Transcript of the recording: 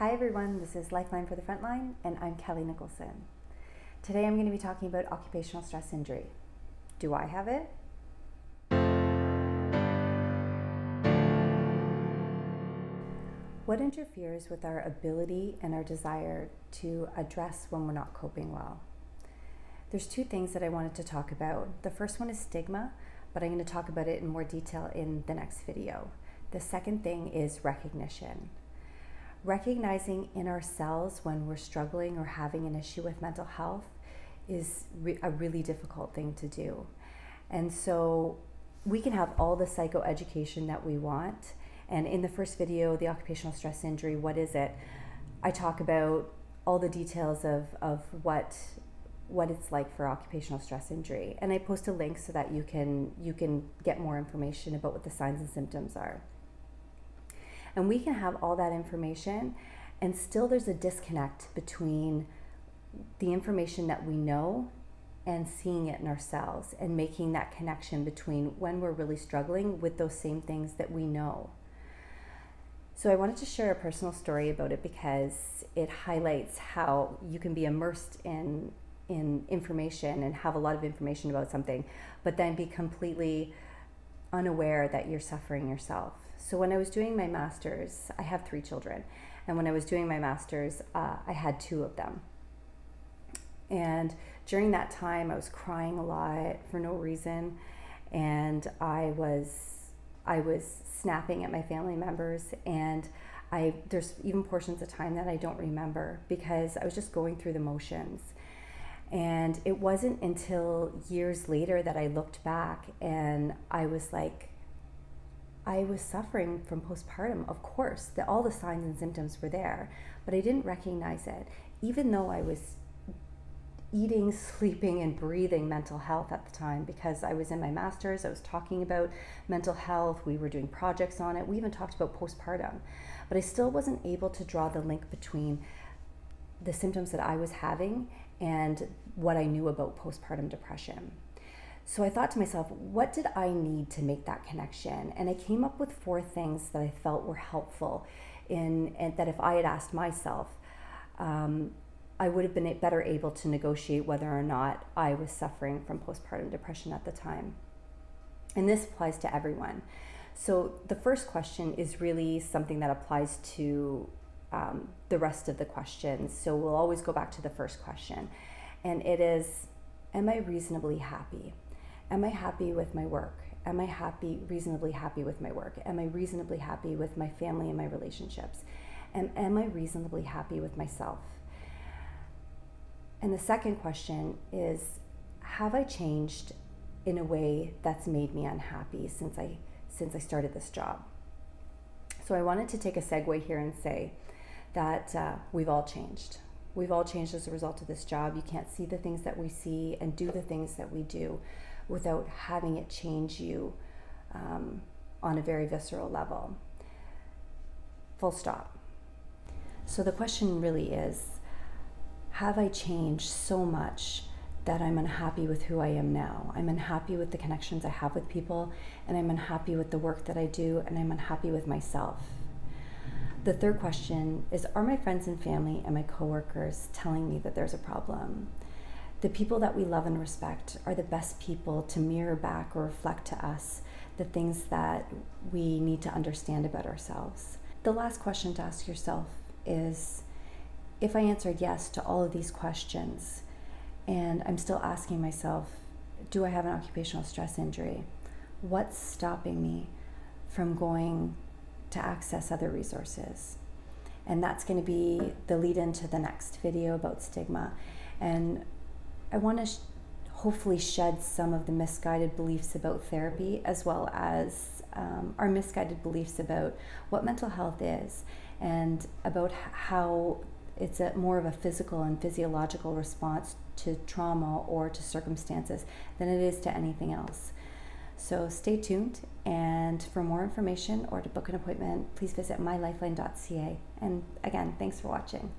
Hi everyone, this is Lifeline for the Frontline, and I'm Kelly Nicholson. Today I'm going to be talking about occupational stress injury. Do I have it? What interferes with our ability and our desire to address when we're not coping well? There's two things that I wanted to talk about. The first one is stigma, but I'm going to talk about it in more detail in the next video. The second thing is recognition. Recognizing in ourselves when we're struggling or having an issue with mental health is a really difficult thing to do. And so we can have all the psychoeducation that we want. And in the first video, the occupational stress injury, what is it? I talk about all the details of what it's like for occupational stress injury. And I post a link so that you can get more information about what the signs and symptoms are. And we can have all that information, and still there's a disconnect between the information that we know and seeing it in ourselves and making that connection between when we're really struggling with those same things that we know. So I wanted to share a personal story about it because it highlights how you can be immersed in information and have a lot of information about something, but then be completely unaware that you're suffering yourself. So when I was doing my master's, I have 3 children, and when I was doing my master's, I had 2 of them. And during that time, I was crying a lot for no reason, and I was snapping at my family members, and there's even portions of time that I don't remember because I was just going through the motions. And it wasn't until years later that I looked back and I was like, I was suffering from postpartum, of course. All the signs and symptoms were there, but I didn't recognize it. Even though I was eating, sleeping, and breathing mental health at the time because I was in my master's, I was talking about mental health, we were doing projects on it, we even talked about postpartum. But I still wasn't able to draw the link between the symptoms that I was having and what I knew about postpartum depression. So I thought to myself, what did I need to make that connection? And I came up with 4 things that I felt were helpful and that if I had asked myself, I would have been better able to negotiate whether or not I was suffering from postpartum depression at the time. And this applies to everyone. So the first question is really something that applies to the rest of the questions. So we'll always go back to the first question. And it is, am I reasonably happy? Am I happy with my work? Am I reasonably happy with my work? Am I reasonably happy with my family and my relationships? And am I reasonably happy with myself? And the second question is, have I changed in a way that's made me unhappy since I started this job? So I wanted to take a segue here and say that we've all changed. We've all changed as a result of this job. You can't see the things that we see and do the things that we do without having it change you on a very visceral level. Full stop. So the question really is, have I changed so much that I'm unhappy with who I am now? I'm unhappy with the connections I have with people, and I'm unhappy with the work that I do, and I'm unhappy with myself. The third question is, are my friends and family and my coworkers telling me that there's a problem? The people that we love and respect are the best people to mirror back or reflect to us the things that we need to understand about ourselves. The last question to ask yourself is, if I answered yes to all of these questions and I'm still asking myself, do I have an occupational stress injury? What's stopping me from going to access other resources? And that's going to be the lead into the next video about stigma. And I want to hopefully shed some of the misguided beliefs about therapy, as well as our misguided beliefs about what mental health is and about how it's more of a physical and physiological response to trauma or to circumstances than it is to anything else. So stay tuned, and for more information or to book an appointment, please visit mylifeline.ca. And again, thanks for watching.